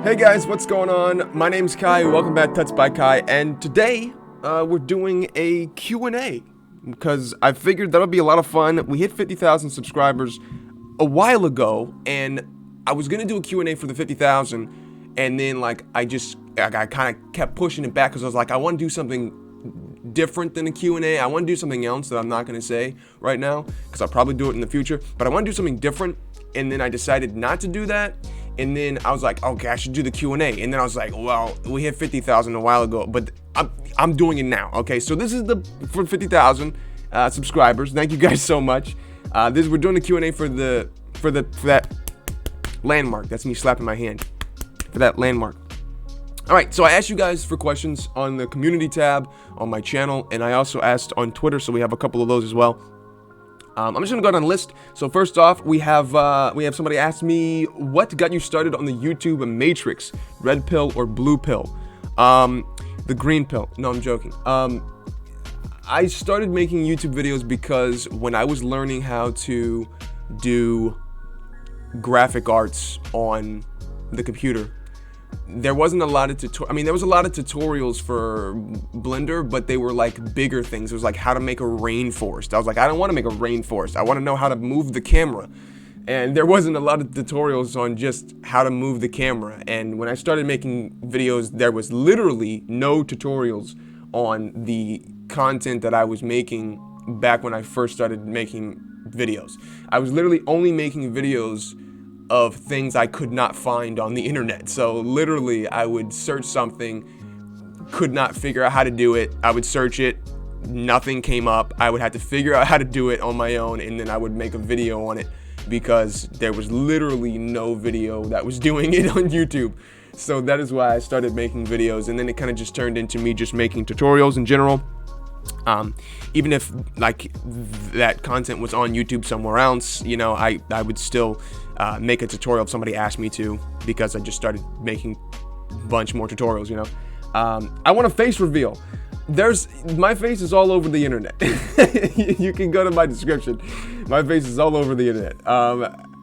Hey guys, what's going on? My name's Kai, welcome back to TutsByKai, and today we're doing a Q&A because I figured that'll be a lot of fun. We hit 50,000 subscribers a while ago, and I was gonna do a Q&A for the 50,000, and then I kind of kept pushing it back because I was like, I want to do something different than a Q&A. I want to do something else that I'm not going to say right now because I'll probably do it in the future, but I want to do something different, and then I decided not to do that. And then I was like, okay, I should do the Q&A. And then I was like, well, we hit 50,000 a while ago, but I'm doing it now. Okay, so this is for 50,000 subscribers. Thank you guys so much. We're doing the Q&A for that landmark. That's me slapping my hand for that landmark. All right, so I asked you guys for questions on the community tab on my channel, and I also asked on Twitter, so we have a couple of those as well. I'm just gonna go down the list. So first off, we have somebody asked me, what got you started on the YouTube matrix, red pill or blue pill? The green pill. No, I'm joking. I started making YouTube videos because when I was learning how to do graphic arts on the computer, there wasn't a lot of there was a lot of tutorials for Blender, but they were like bigger things. It was like how to make a rainforest. I was like, I don't want to make a rainforest. I want to know how to move the camera. And there wasn't a lot of tutorials on just how to move the camera. And when I started making videos, there was literally no tutorials on the content that I was making back when I first started making videos. I was literally only making videos of things I could not find on the internet. So literally I would search something, could not figure out how to do it. I would search it, nothing came up. I would have to figure out how to do it on my own, and then I would make a video on it because there was literally no video that was doing it on YouTube. So that is why I started making videos, and then it kind of just turned into me just making tutorials in general. Even if that content was on YouTube somewhere else, you know, I would still make a tutorial if somebody asked me to, because I just started making a bunch more tutorials, you know. I want a face reveal. My face is all over the internet. You can go to my description. My face is all over the internet.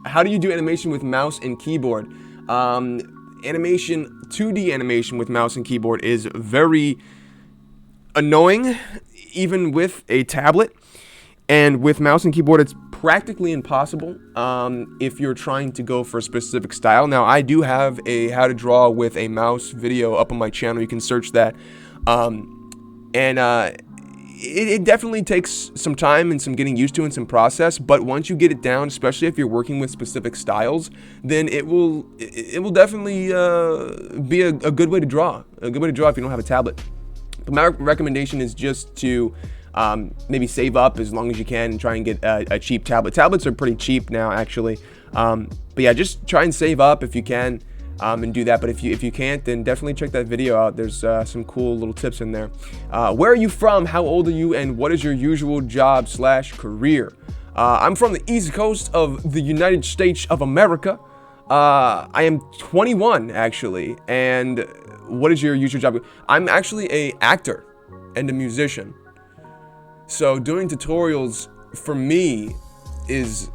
How do you do animation with mouse and keyboard? 2D animation with mouse and keyboard is very annoying, even with a tablet, and with mouse and keyboard it's practically impossible if you're trying to go for a specific style. Now, I do have a how to draw with a mouse video up on my channel. You can search that, it definitely takes some time and some getting used to and some process, but once you get it down, especially if you're working with specific styles, then it will definitely be a good way to draw. A good way to draw if you don't have a tablet. But my recommendation is just to maybe save up as long as you can and try and get a cheap tablet. Tablets are pretty cheap now, actually. But yeah, just try and save up if you can and do that. But if you can't, then definitely check that video out. There's some cool little tips in there. Where are you from? How old are you? And what is your usual job / career? I'm from the East Coast of the United States of America. I am 21, actually. And what is your usual job? I'm actually an actor and a musician. So doing tutorials for me is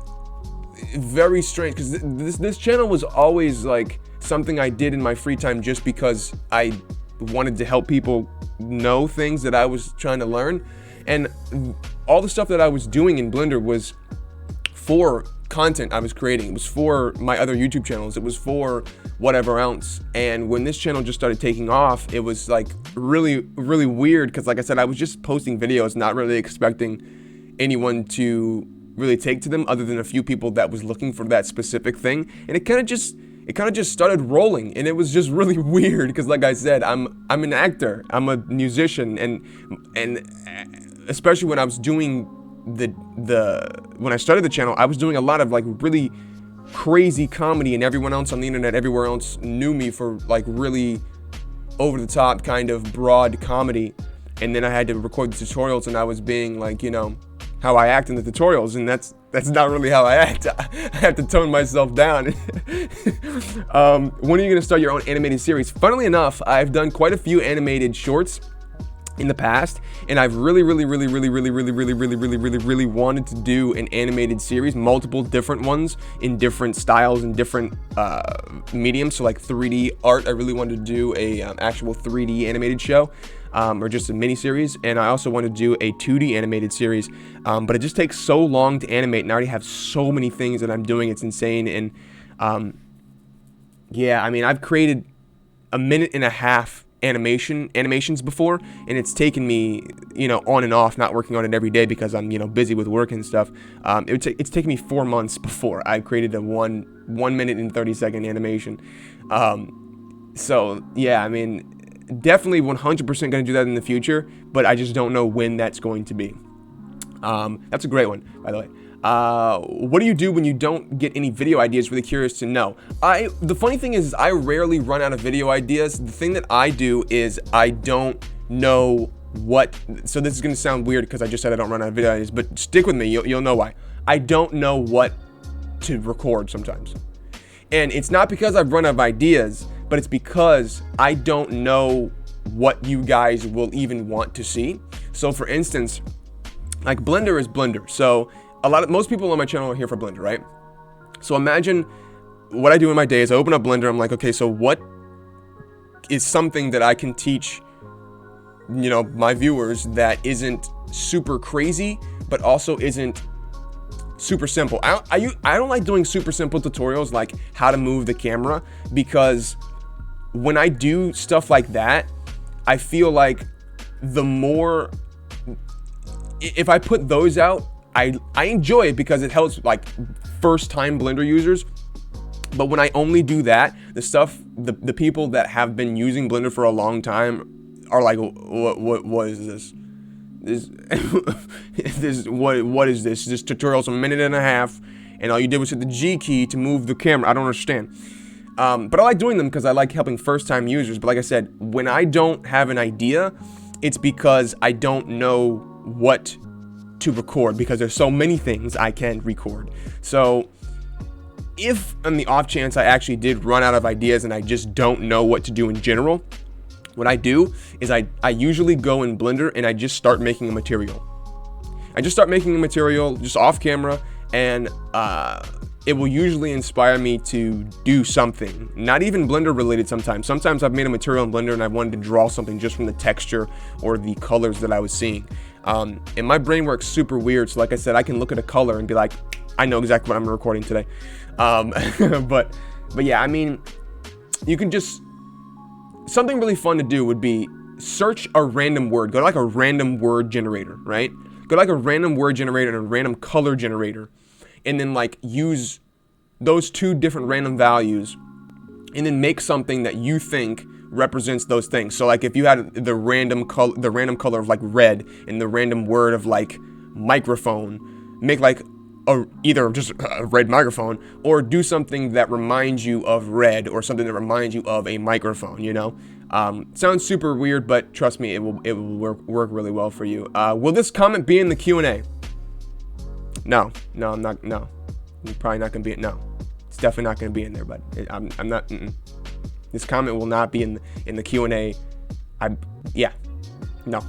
very strange, because this channel was always like something I did in my free time just because I wanted to help people know things that I was trying to learn. And all the stuff that I was doing in Blender was for content I was creating. It was for my other YouTube channels. It was for whatever else. And when this channel just started taking off, it was like really, really weird, because like I said, I was just posting videos, not really expecting anyone to really take to them other than a few people that was looking for that specific thing. And it kind of just started rolling, and it was just really weird, because like I said, I'm an actor, I'm a musician, and especially when I was doing when I started the channel, I was doing a lot of like really crazy comedy, and everyone else on the internet, everywhere else, knew me for like really over the top kind of broad comedy. And then I had to record the tutorials, and I was being like, you know, how I act in the tutorials, and that's not really how I act. I have to tone myself down. When are you gonna start your own animated series? Funnily enough, I've done quite a few animated shorts. in the past, and I've really wanted to do an animated series, multiple different ones in different styles and different mediums. So like 3D art, I really wanted to do a actual 3D animated show, or just a mini series, and I also want to do a 2D animated series, but it just takes so long to animate, and I already have so many things that I'm doing. It's insane. And yeah, I mean, I've created a minute and a half animations before, and it's taken me, on and off, not working on it every day because I'm, busy with work and stuff. It's taken me 4 months before I created a 1 minute and 30-second animation. So yeah, I mean, definitely 100% going to do that in the future, but I just don't know when that's going to be. That's a great one, by the way. What do you do when you don't get any video ideas? Really curious to know. The funny thing is I rarely run out of video ideas. The thing that I do is I don't know what, so this is going to sound weird because I just said I don't run out of video ideas, but stick with me, you'll know why. I don't know what to record sometimes. And it's not because I've run out of ideas, but it's because I don't know what you guys will even want to see. So for instance, like Blender is Blender. So most people on my channel are here for Blender, right? So imagine what I do in my day is I open up Blender. I'm like, okay, so what is something that I can teach, my viewers that isn't super crazy, but also isn't super simple. I don't like doing super simple tutorials like how to move the camera, because when I do stuff like that, I feel like the more, if I put those out, I enjoy it because it helps like first time Blender users. But when I only do that, the people that have been using Blender for a long time are like, what is this? What is this? This tutorial's a minute and a half, and all you did was hit the G key to move the camera. I don't understand. But I like doing them because I like helping first time users. But like I said, when I don't have an idea, it's because I don't know what to record, because there's so many things I can record. So if on the off chance I actually did run out of ideas and I just don't know what to do in general, what I do is I usually go in Blender and I just start making a material. I just start making a material just off camera, and it will usually inspire me to do something, not even Blender related sometimes. Sometimes I've made a material in Blender and I wanted to draw something just from the texture or the colors that I was seeing. And my brain works super weird, so like I said, I can look at a color and be like, I know exactly what I'm recording today. But yeah, I mean, you can just, something really fun to do would be search a random word. Go to like a random word generator, right? Go to like a random word generator and a random color generator, and then like use those two different random values, and then make something that you think represents those things. So like if you had the random color of like red and the random word of like microphone, make like either just a red microphone, or do something that reminds you of red, or something that reminds you of a microphone, sounds super weird, but trust me, it will work really well for you. Will this comment be in the Q&A? No, I'm not. No, you're probably not gonna be. No, it's definitely not gonna be in there. But I'm not. This comment will not be in the Q&A. Yeah, no.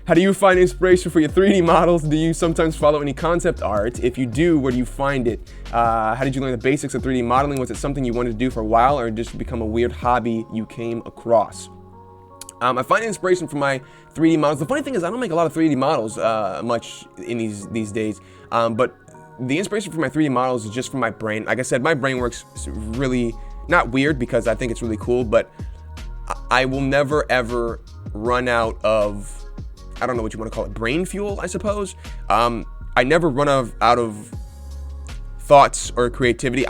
How do you find inspiration for your 3D models? Do you sometimes follow any concept art? If you do, where do you find it? How did you learn the basics of 3D modeling? Was it something you wanted to do for a while, or just become a weird hobby you came across? I find inspiration from my 3D models. The funny thing is I don't make a lot of 3D models much in these days, but the inspiration for my 3D models is just from my brain. Like I said, my brain works really, not weird because I think it's really cool, but I will never ever run out of, I don't know what you want to call it, brain fuel, I suppose. I never run out of thoughts or creativity.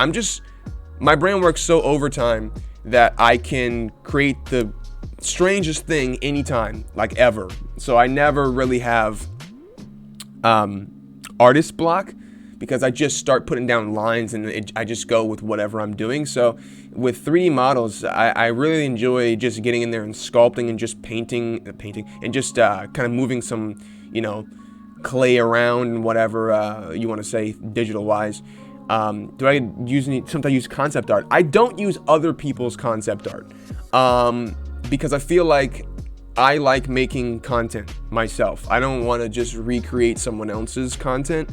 My brain works so overtime that I can create the strangest thing anytime, like ever. So I never really have artist block, because I just start putting down lines and I just go with whatever I'm doing. So with 3D models, I really enjoy just getting in there and sculpting and just painting and just kind of moving some, clay around and whatever you want to say digital wise. Do I sometimes use concept art? I don't use other people's concept art because I feel like I like making content myself. I don't want to just recreate someone else's content.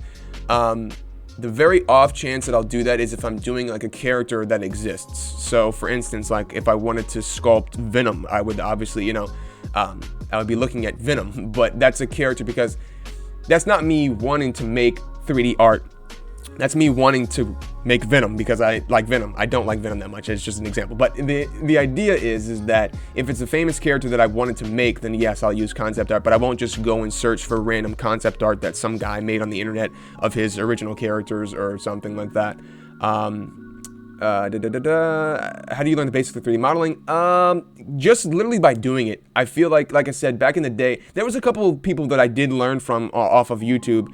The very off chance that I'll do that is if I'm doing like a character that exists. So for instance, like if I wanted to sculpt Venom, I would obviously, I would be looking at Venom, but that's a character because that's not me wanting to make 3D art. That's me wanting to make Venom because I like Venom. I don't like Venom that much. It's just an example. But the idea is that if it's a famous character that I wanted to make, then yes, I'll use concept art. But I won't just go and search for random concept art that some guy made on the internet of his original characters or something like that. How do you learn the basics of 3D modeling? Just literally by doing it. I feel like I said, back in the day, there was a couple of people that I did learn from off of YouTube,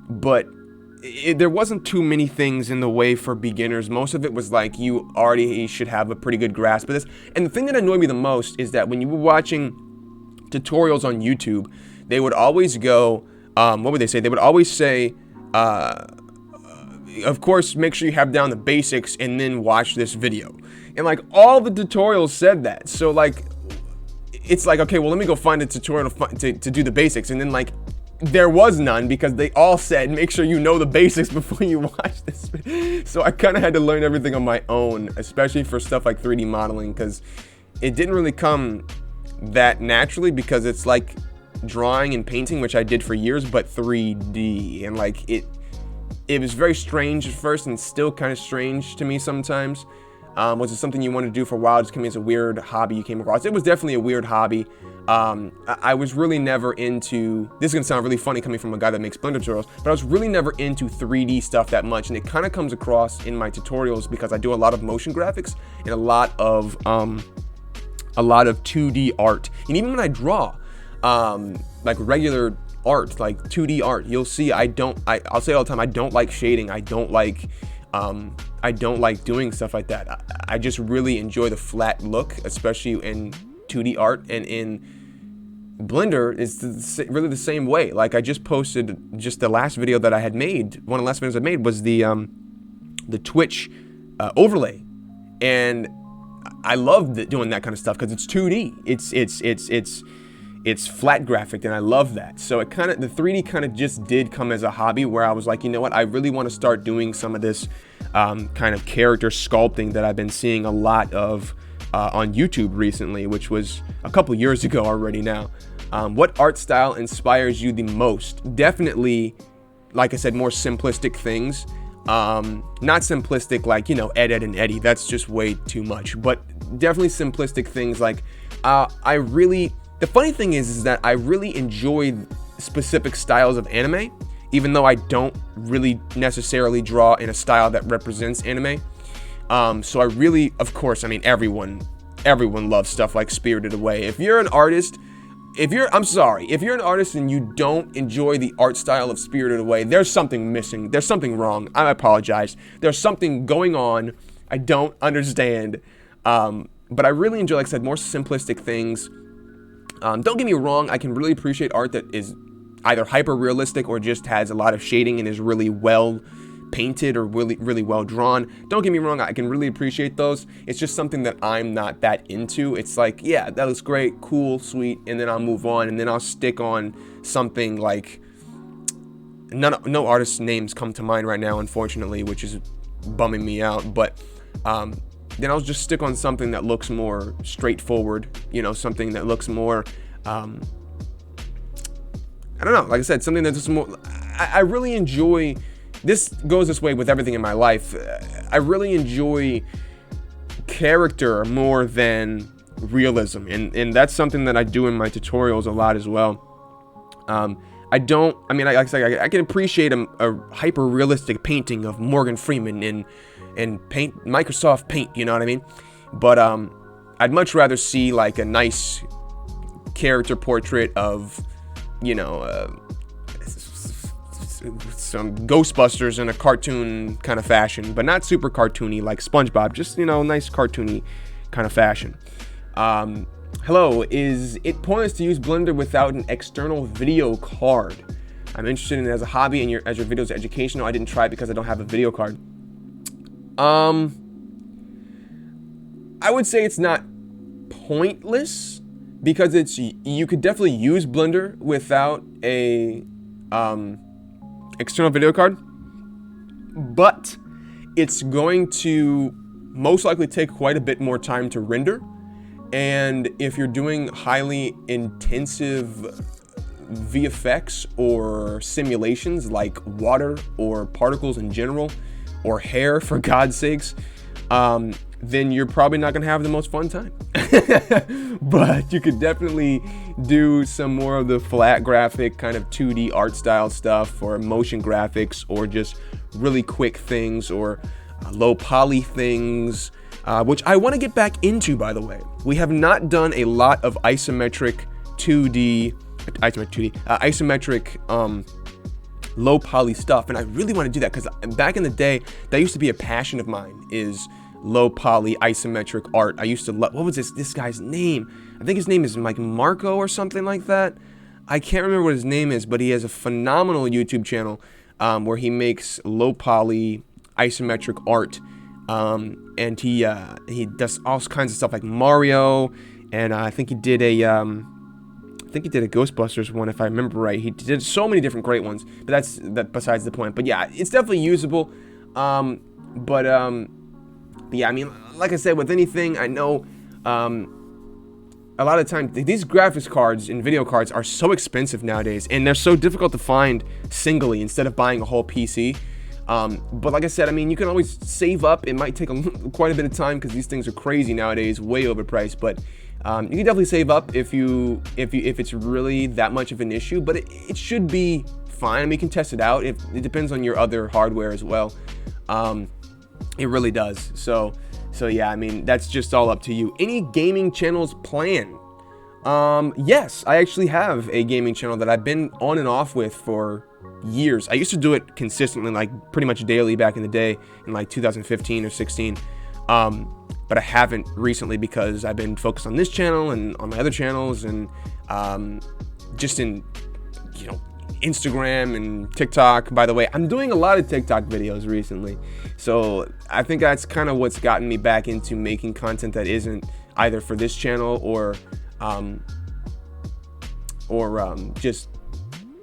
but there wasn't too many things in the way for beginners. Most of it was like you already should have a pretty good grasp of this. And the thing that annoyed me the most is that when you were watching tutorials on YouTube, they would always go, what would they say? They would always say, of course, make sure you have down the basics and then watch this video. And like all the tutorials said that. So like, it's like, okay, well, let me go find a tutorial to do the basics. And then like, there was none because they all said, make sure you know the basics before you watch this. So I kind of had to learn everything on my own, especially for stuff like 3D modeling, because it didn't really come that naturally because it's like drawing and painting, which I did for years, but 3D. And like it was very strange at first and still kind of strange to me sometimes. Was it something you wanted to do for a while? Just came as a weird hobby you came across? It was definitely a weird hobby. I was really never into, this is gonna sound really funny coming from a guy that makes Blender tutorials, but I was really never into 3D stuff that much, and it kind of comes across in my tutorials because I do a lot of motion graphics and a lot of 2D art. And even when I draw, like regular art, like 2D art, you'll see I'll say it all the time, I don't like shading, I don't like doing stuff like that. I just really enjoy the flat look, especially in 2D art, and in Blender it's really the same way. Like I just posted just the last video that I had made. One of the last videos I made was the Twitch overlay, and I love doing that kind of stuff because it's 2D. It's flat graphic, and I love that. So the 3D kind of just did come as a hobby where I was like, you know what, I really want to start doing some of this kind of character sculpting that I've been seeing a lot of on YouTube recently, which was a couple years ago already now. What art style inspires you the most? Definitely, like I said, more simplistic things. Not simplistic like, Ed, Ed, and Eddie. That's just way too much. But definitely simplistic things like, the funny thing is that I really enjoy specific styles of anime, even though I don't really necessarily draw in a style that represents anime. So I really, of course, I mean, everyone loves stuff like Spirited Away. If you're an artist, I'm sorry, if you're an artist and you don't enjoy the art style of Spirited Away, there's something missing. There's something wrong. I apologize. There's something going on. I don't understand. But I really enjoy, like I said, more simplistic things. Don't get me wrong, I can really appreciate art that is either hyper realistic or just has a lot of shading and is really well painted or really well drawn. Don't get me wrong, I can really appreciate those. It's just something that I'm not that into. It's like, yeah, that looks great, cool, sweet, and then I'll move on, and then I'll stick on something like, no artist names come to mind right now, unfortunately, which is bumming me out, but then I'll just stick on something that looks more straightforward, something that looks more, I don't know, like I said, something that's just more, I really enjoy, this goes this way with everything in my life, I really enjoy character more than realism, and that's something that I do in my tutorials a lot as well. I can appreciate a hyper-realistic painting of Morgan Freeman in Microsoft Paint, you know what I mean? But I'd much rather see like a nice character portrait of, some Ghostbusters in a cartoon kind of fashion, but not super cartoony like SpongeBob, just, nice cartoony kind of fashion. Hello, is it pointless to use Blender without an external video card? I'm interested in it as a hobby and as your videos are educational. I didn't try it because I don't have a video card. I would say it's not pointless. because you could definitely use Blender without a external video card, but it's going to most likely take quite a bit more time to render. And if you're doing highly intensive VFX or simulations like water or particles in general, or hair for God's sakes, then you're probably not gonna have the most fun time. But you could definitely do some more of the flat graphic kind of 2D art style stuff, or motion graphics, or just really quick things, or low poly things, which I want to get back into, by the way. We have not done a lot of isometric low poly stuff, and I really want to do that, because back in the day, that used to be a passion of mine, is low poly isometric art. I used to love, what was this guy's name? I think his name is like Marco or something like that. I can't remember what his name is, but he has a phenomenal YouTube channel where he makes low poly isometric art, and he does all kinds of stuff like Mario, and I think he did a Ghostbusters one, if I remember right. He did so many different great ones, but that's besides the point. But yeah, it's definitely usable. But yeah, I mean, like I said, with anything, I know a lot of times these graphics cards and video cards are so expensive nowadays, and they're so difficult to find singly instead of buying a whole PC. But like I said, I mean, you can always save up. It might take quite a bit of time because these things are crazy nowadays, way overpriced. But you can definitely save up if it's really that much of an issue. But it should be fine. I mean, you can test it out. It depends on your other hardware as well. It really does. So yeah, I mean, that's just all up to you. Any gaming channels planned? Yes, I actually have a gaming channel that I've been on and off with for years. I used to do it consistently, like pretty much daily back in the day, in like 2015 or 16. But I haven't recently because I've been focused on this channel and on my other channels, and just in, you know, Instagram and TikTok. By the way, I'm doing a lot of TikTok videos recently, so I think that's kind of what's gotten me back into making content that isn't either for this channel or just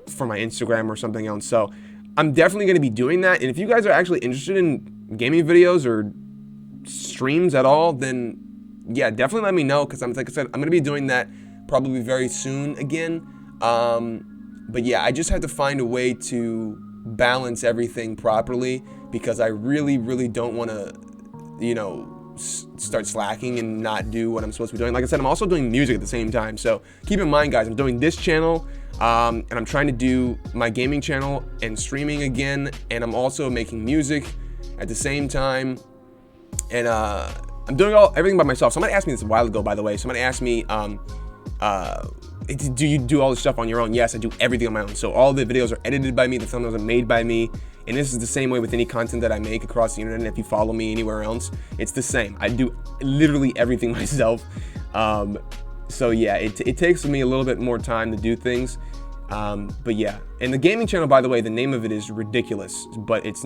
for my Instagram or something else. So I'm definitely going to be doing that, and if you guys are actually interested in gaming videos or streams at all, then yeah, definitely let me know, because like I said, I'm going to be doing that probably very soon again. But yeah, I just have to find a way to balance everything properly, because I really don't want to, you know, start slacking and not do what I'm supposed to be doing. Like I said, I'm also doing music at the same time. So keep in mind, guys, I'm doing this channel, and I'm trying to do my gaming channel and streaming again, and I'm also making music at the same time. And I'm doing everything by myself. Somebody asked me this a while ago, by the way. Somebody asked me, do you do all this stuff on your own? Yes, I do everything on my own. So all the videos are edited by me, the thumbnails are made by me, and this is the same way with any content that I make across the internet. If you follow me anywhere else, it's the same. I do literally everything myself. So yeah, it takes me a little bit more time to do things. But yeah, and the gaming channel, by the way, the name of it is ridiculous, but it's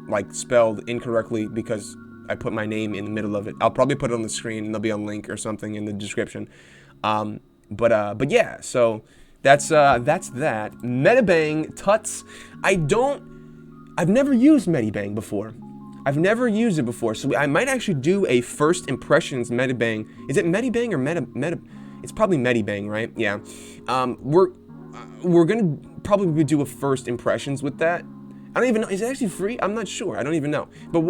like spelled incorrectly because I put my name in the middle of it. I'll probably put it on the screen, and there'll be a link or something in the description. But yeah, so that's that. Medibang, Tuts. I've never used Medibang before. I've never used it before, so I might actually do a first impressions Medibang. Is it Medibang or Meta? It's probably Medibang, right? Yeah. We're gonna probably do a first impressions with that. I don't even know. Is it actually free? I'm not sure. I don't even know. But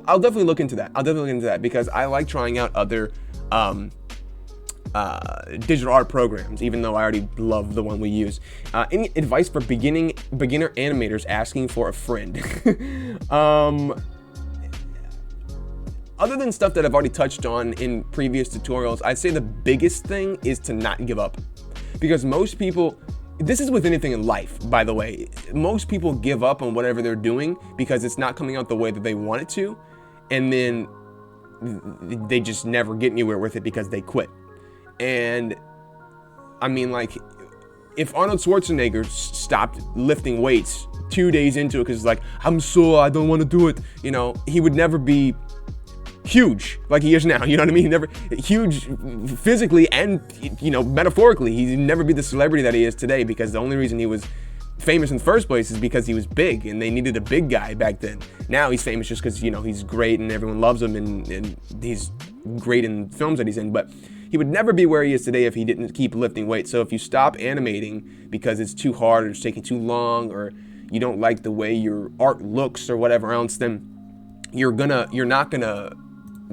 I'll definitely look into that. Because I like trying out other digital art programs, even though I already love the one we use. Any advice for beginner animators asking for a friend? Other than stuff that I've already touched on in previous tutorials, I'd say the biggest thing is to not give up. Because most people, this is with anything in life, by the way, most people give up on whatever they're doing because it's not coming out the way that they want it to, and then they just never get anywhere with it because they quit. And I mean, like, if Arnold Schwarzenegger stopped lifting weights 2 days into it because like, I'm sore, I don't want to do it, you know, he would never be huge like he is now. You know what I mean? Never huge physically and, you know, metaphorically. He'd never be the celebrity that he is today, because the only reason he was famous in the first place is because he was big, and they needed a big guy back then. Now he's famous just because, you know, he's great and everyone loves him, and he's great in films that he's in. But he would never be where he is today if he didn't keep lifting weights. So if you stop animating because it's too hard or it's taking too long, or you don't like the way your art looks or whatever else, then you're not gonna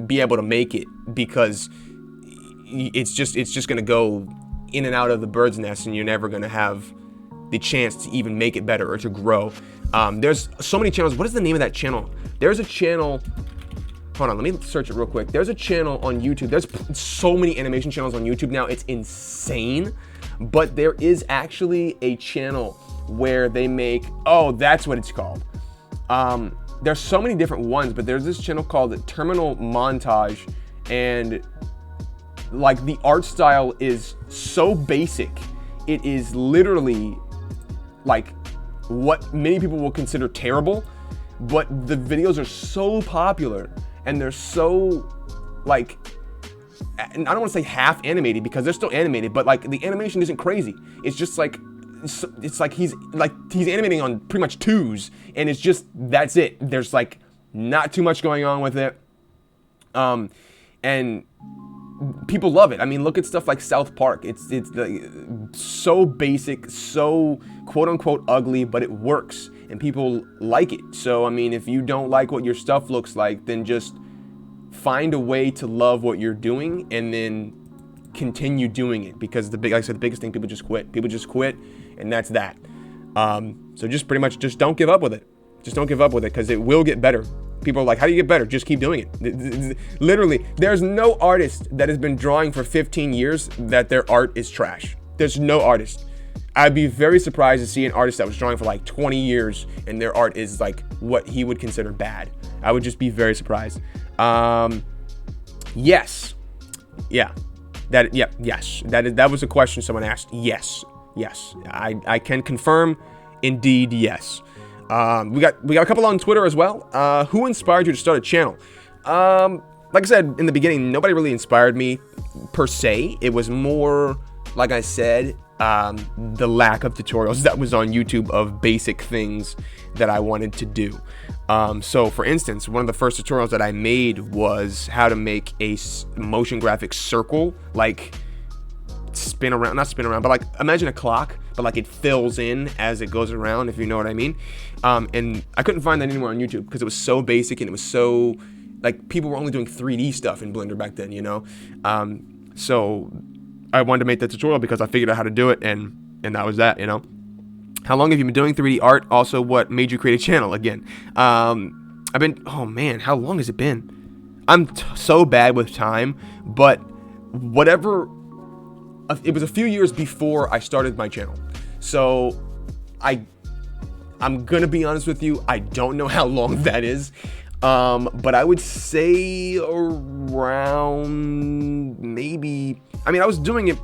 be able to make it, because it's just gonna go in and out of the bird's nest, and you're never gonna have the chance to even make it better or to grow. There's so many channels. What is the name of that channel? There's a channel. Hold on, let me search it real quick. There's a channel on YouTube. There's so many animation channels on YouTube now. It's insane. But there is actually a channel where they make, oh, that's what it's called. There's so many different ones, but there's this channel called Terminal Montage, and like the art style is so basic. It is literally like what many people will consider terrible, but the videos are so popular, and they're so, like, I don't want to say half animated, because they're still animated, but like the animation isn't crazy. It's just like, it's like he's animating on pretty much twos, and it's just, that's it. There's like not too much going on with it, and people love it. I mean, look at stuff like South Park. It's so basic, so quote unquote ugly, but it works and people like it. So I mean, if you don't like what your stuff looks like, then just find a way to love what you're doing and then continue doing it, because like I said, the biggest thing, people just quit, and that's that. So just pretty much just don't give up with it. Just don't give up with it, because it will get better. People are like, how do you get better? Just keep doing it. Literally, there's no artist that has been drawing for 15 years that their art is trash. There's no artist. I'd be very surprised to see an artist that was drawing for like 20 years and their art is like what he would consider bad. I would just be very surprised. Yes. Yeah. Yes. That was a question someone asked. Yes. I can confirm, indeed, yes. We got a couple on Twitter as well. Who inspired you to start a channel? Like I said in the beginning, nobody really inspired me per se. It was more, like I said, the lack of tutorials that was on YouTube of basic things that I wanted to do. So for instance, one of the first tutorials that I made was how to make a motion graphic circle, like not spin around, but like imagine a clock, but like it fills in as it goes around, if you know what I mean. And I couldn't find that anywhere on YouTube because it was so basic, and it was so, like, people were only doing 3D stuff in Blender back then, you know? So I wanted to make that tutorial because I figured out how to do it, and that was that, you know? How long have you been doing 3D art? Also, what made you create a channel again? Oh man, how long has it been? I'm so bad with time, but whatever, it was a few years before I started my channel. So I'm gonna be honest with you, I don't know how long that is. But I would say around maybe, I mean, I was doing it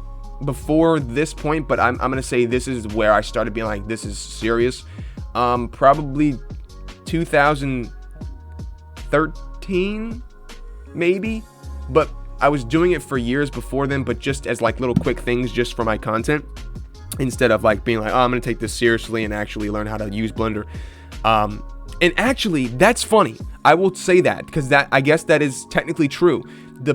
before this point, but I'm gonna say this is where I started being like, this is serious. Probably 2013, maybe, but I was doing it for years before then, but just as like little quick things just for my content, instead of like being like, oh, I'm gonna take this seriously and actually learn how to use Blender. And actually, that's funny. I will say that, because that, I guess that is technically true. The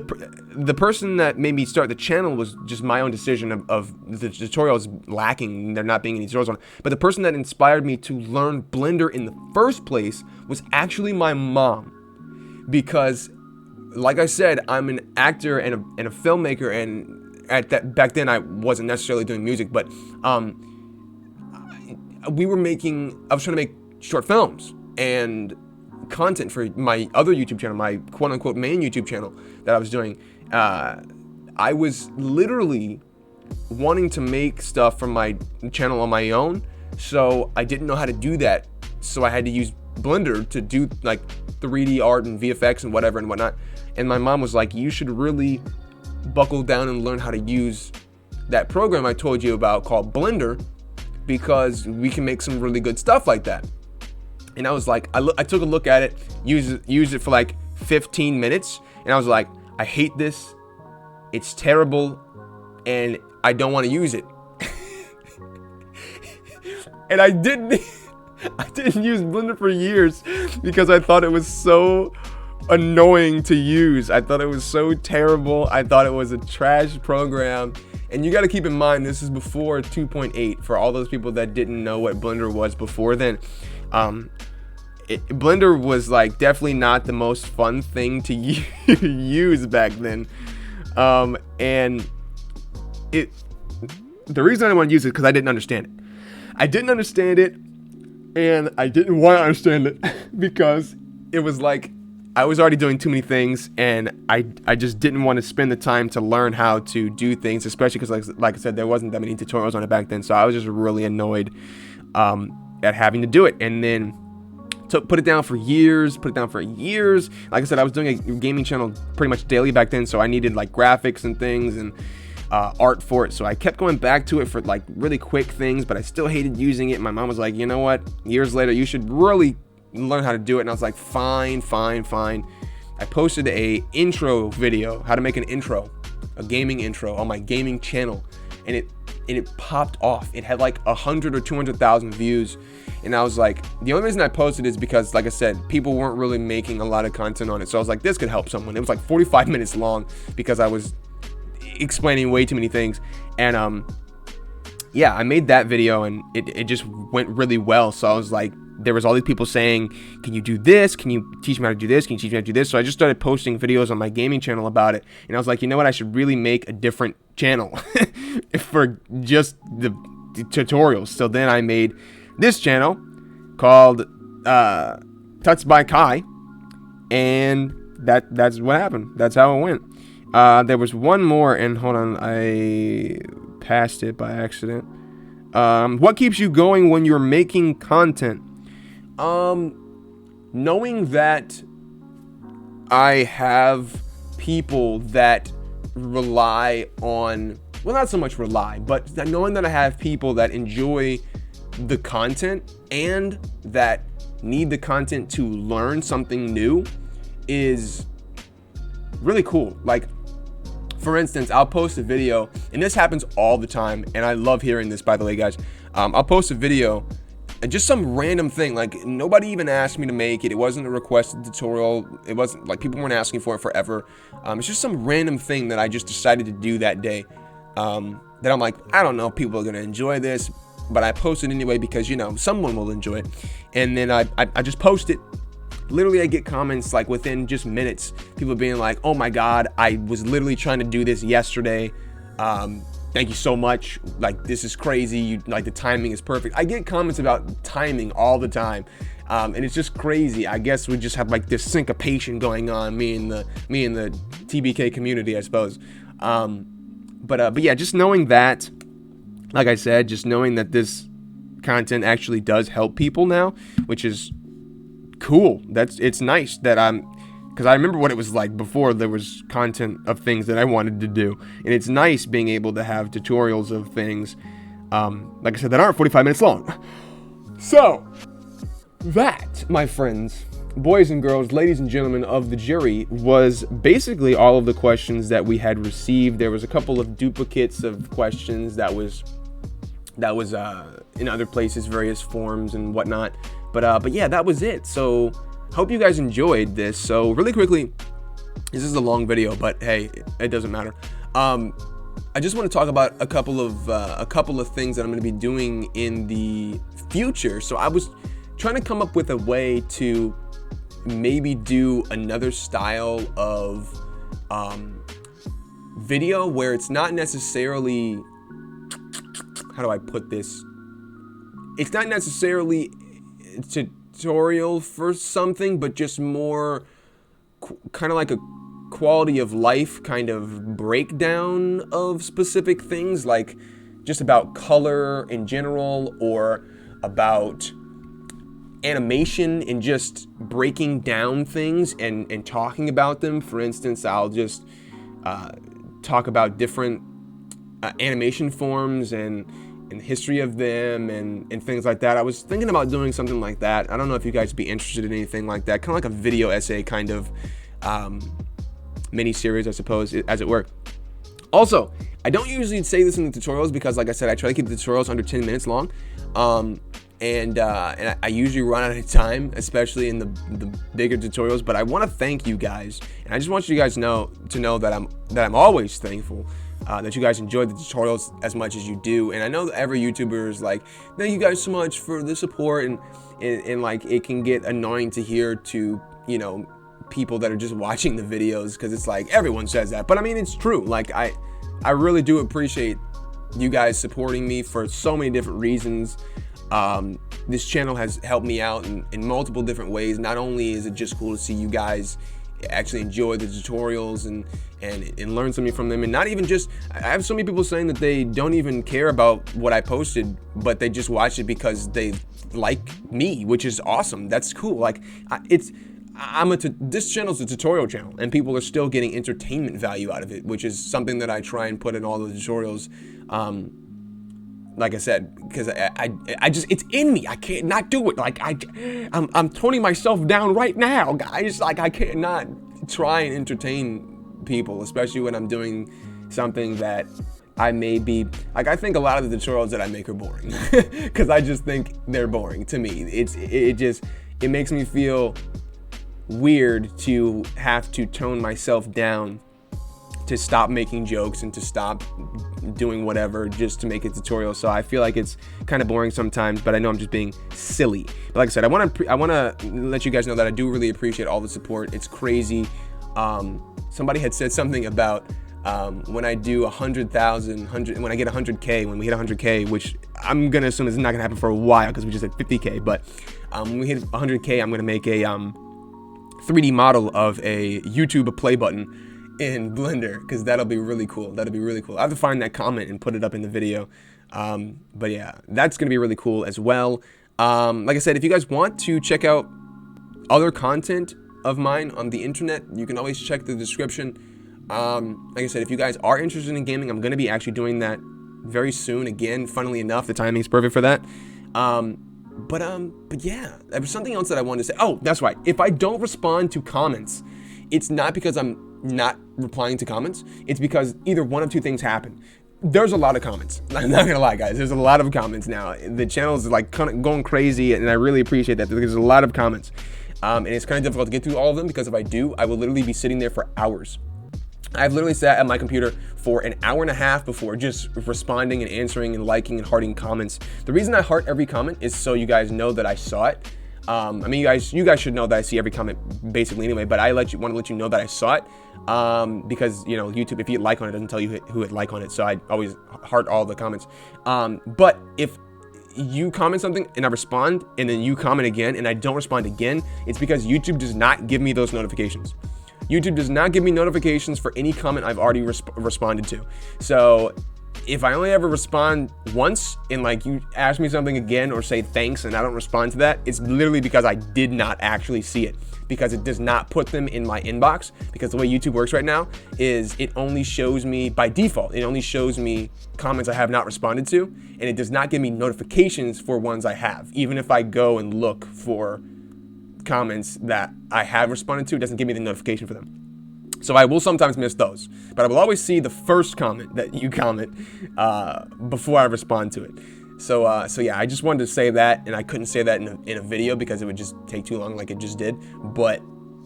person that made me start the channel was just my own decision of the tutorials lacking, there not being any tutorials on it. But the person that inspired me to learn Blender in the first place was actually my mom. Because, like I said, I'm an actor and a filmmaker, and back then I wasn't necessarily doing music, but I was trying to make short films and content for my other YouTube channel, my quote-unquote main YouTube channel that I was doing. I was literally wanting to make stuff from my channel on my own, so I didn't know how to do that, so I had to use Blender to do like 3D art and VFX and whatever and whatnot. And my mom was like, you should really buckle down and learn how to use that program I told you about called Blender, because we can make some really good stuff like that. And I was like, I took a look at it, used it for like 15 minutes, and I was like, I hate this. It's terrible, and I don't want to use it. And I didn't use Blender for years because I thought it was so annoying to use. I thought it was so terrible. I thought it was a trash program. And you got to keep in mind, this is before 2.8 for all those people that didn't know what Blender was before then. Blender was like definitely not the most fun thing to use back then. And the reason I didn't want to use it is because I didn't understand it. I didn't understand it, and I didn't want to understand it because it was like I was already doing too many things, and I just didn't want to spend the time to learn how to do things, especially because like I said, there wasn't that many tutorials on it back then. So I was just really annoyed at having to do it, and then put it down for years. Like I said, I was doing a gaming channel pretty much daily back then, so I needed like graphics and things and art for it. So I kept going back to it for like really quick things, but I still hated using it. My mom was like, you know what? Years later, you should really learn how to do it. And I was like, fine. I posted a intro video, how to make an intro, a gaming intro on my gaming channel, and it popped off. It had like 100 or 200,000 views. And I was like, the only reason I posted is because, like I said, people weren't really making a lot of content on it. So I was like, this could help someone. It was like 45 minutes long because I was explaining way too many things. And yeah, I made that video, and it just went really well. So I was like, there was all these people saying, can you do this? Can you teach me how to do this? Can you teach me how to do this? So I just started posting videos on my gaming channel about it. And I was like, you know what? I should really make a different channel for just the tutorials. So then I made this channel called TutsByKai, and that's what happened. That's how it went. There was one more, and hold on, I passed it by accident. What keeps you going when you're making content? Knowing that I have people that rely on, well, not so much rely, but knowing that I have people that enjoy the content and that need the content to learn something new is really cool. Like, for instance, I'll post a video, and this happens all the time, and I love hearing this, by the way, guys. I'll post a video, just some random thing, like nobody even asked me to make it. It wasn't a requested tutorial. It wasn't like people weren't asking for it forever. It's just some random thing that I just decided to do that day. That I'm like, I don't know if people are gonna enjoy this, but I post it anyway because, you know, someone will enjoy it. And then I just post it. Literally, I get comments like within just minutes, people being like, oh my God, I was literally trying to do this yesterday. Thank you so much. Like, this is crazy. Like, the timing is perfect. I get comments about timing all the time. And it's just crazy. I guess we just have like this syncopation going on, me and the TBK community, I suppose. But yeah, just knowing that, like I said, just knowing that this content actually does help people now, which is cool. It's nice that because I remember what it was like before there was content of things that I wanted to do, and it's nice being able to have tutorials of things, like I said, that aren't 45 minutes long. So that, my friends, boys and girls, ladies and gentlemen of the jury, was basically all of the questions that we had received. There was a couple of duplicates of questions that was in other places, various forms and whatnot. But yeah, that was it. So hope you guys enjoyed this. So really quickly, this is a long video, but hey, it doesn't matter. I just want to talk about a couple of things that I'm going to be doing in the future. So I was trying to come up with a way to maybe do another style of video where it's not necessarily, how do I put this? It's not necessarily a tutorial for something, but just more kind of like a quality of life kind of breakdown of specific things, like just about color in general, or about animation and just breaking down things and talking about them. For instance, I'll just talk about different animation forms and the history of them and things like that. I was thinking about doing something like that. I don't know if you guys would be interested in anything like that, kind of like a video essay kind of mini series, I suppose, as it were. Also, I don't usually say this in the tutorials because, like I said, I try to keep the tutorials under 10 minutes long. And I usually run out of time, especially in the bigger tutorials. But I want to thank you guys, and I just want you guys to know that I'm always thankful that you guys enjoy the tutorials as much as you do. And I know that every YouTuber is like, thank you guys so much for the support, and like it can get annoying to hear to, you know, people that are just watching the videos, because it's like everyone says that, but I mean, it's true. Like I really do appreciate you guys supporting me for so many different reasons. This channel has helped me out in multiple different ways. Not only is it just cool to see you guys actually enjoy the tutorials and learn something from them, and not even just, I have so many people saying that they don't even care about what I posted, but they just watch it because they like me, which is awesome. That's cool. Like this channel's a tutorial channel, and people are still getting entertainment value out of it, which is something that I try and put in all the tutorials. Like I said, because I just, it's in me. I can't not do it. Like I'm toning myself down right now, guys. Like I can't not try and entertain people, especially when I'm doing something that I may be, like, I think a lot of the tutorials that I make are boring because I just think they're boring to me. It makes me feel weird to have to tone myself down to stop making jokes and to stop doing whatever just to make a tutorial. So I feel like it's kind of boring sometimes, but I know I'm just being silly. But like I said, I want to let you guys know that I do really appreciate all the support. It's crazy. Somebody had said something about when I do 100,000, when I get 100K, when we hit 100K, which I'm gonna assume is not gonna happen for a while because we just hit 50K. But when we hit 100K, I'm gonna make a 3D model of a YouTube play button in Blender, because that'll be really cool. That'll be really cool. I have to find that comment and put it up in the video. But yeah, that's gonna be really cool as well. Like I said, if you guys want to check out other content of mine on the internet, you can always check the description. Like I said, if you guys are interested in gaming, I'm gonna be actually doing that very soon. Again, funnily enough, the timing is perfect for that. But yeah, there was something else that I wanted to say. Oh, that's right. If I don't respond to comments, it's not because I'm not replying to comments. It's because either one of two things happen. There's a lot of comments. I'm not gonna lie, guys. There's a lot of comments now. The channel is like kind of going crazy, and I really appreciate that. There's a lot of comments, and it's kind of difficult to get through all of them, because if I do, I will literally be sitting there for hours. I've literally sat at my computer for an hour and a half before, just responding and answering and liking and hearting comments. The reason I heart every comment is so you guys know that I saw it. I mean, you guys should know that I see every comment basically anyway, but I want to let you know that I saw it, because, you know, YouTube, if you hit like on it, doesn't tell you who hit like on it, so I always heart all the comments. But if you comment something and I respond, and then you comment again and I don't respond again, it's because YouTube does not give me those notifications. YouTube does not give me notifications for any comment I've already responded to. So if I only ever respond once, and like you ask me something again or say thanks and I don't respond to that, it's literally because I did not actually see it, because it does not put them in my inbox. Because the way YouTube works right now is it only shows me, by default, it only shows me comments I have not responded to, and it does not give me notifications for ones I have. Even if I go and look for comments that I have responded to, it doesn't give me the notification for them. So I will sometimes miss those, but I will always see the first comment that you comment before I respond to it. So yeah, I just wanted to say that, and I couldn't say that in a video because it would just take too long, like it just did. But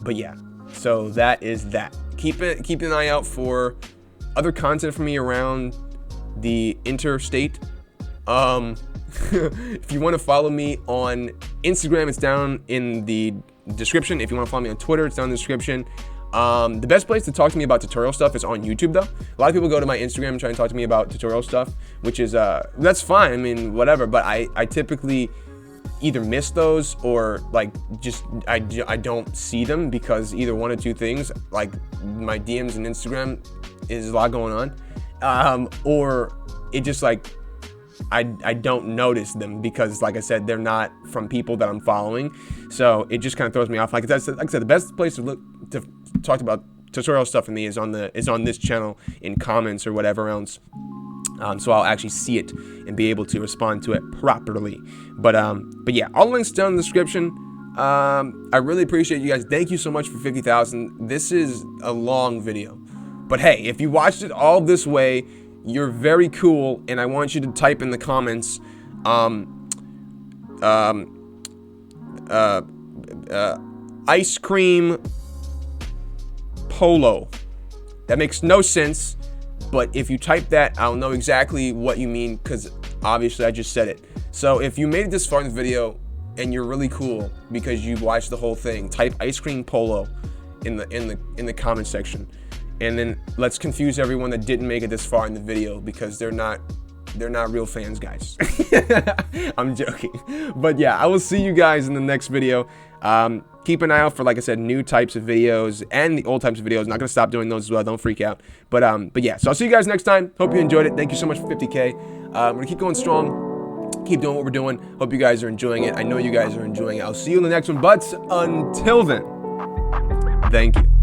yeah, so that is that. Keep an eye out for other content from me around the interstate. If you want to follow me on Instagram, it's down in the description. If you want to follow me on Twitter, it's down in the description. The best place to talk to me about tutorial stuff is on YouTube, though. A lot of people go to my Instagram and try and talk to me about tutorial stuff, which is, that's fine. I mean, whatever. But I typically either miss those, or like just I don't see them, because either one or two things, like my DMs and Instagram is a lot going on, or it just like I don't notice them, because like I said, they're not from people that I'm following, so it just kind of throws me off. Like I said, the best place to look to talk about tutorial stuff for me is on this channel in comments or whatever else. So I'll actually see it and be able to respond to it properly. But yeah, all links down in the description. I really appreciate you guys. Thank you so much for 50,000. This is a long video, but hey, if you watched it all this way, you're very cool, and I want you to type in the comments, ice cream polo. That makes no sense, but if you type that, I'll know exactly what you mean, because obviously I just said it. So if you made it this far in the video and you're really cool because you watched the whole thing, type ice cream polo in the comment section, and then let's confuse everyone that didn't make it this far in the video, because they're not real fans, guys. I'm joking, but yeah, I will see you guys in the next video. Keep an eye out for, like I said, new types of videos and the old types of videos. I'm not gonna stop doing those as well. Don't freak out. But yeah. So I'll see you guys next time. Hope you enjoyed it. Thank you so much for 50K. We're gonna keep going strong. Keep doing what we're doing. Hope you guys are enjoying it. I know you guys are enjoying it. I'll see you in the next one. But until then, thank you.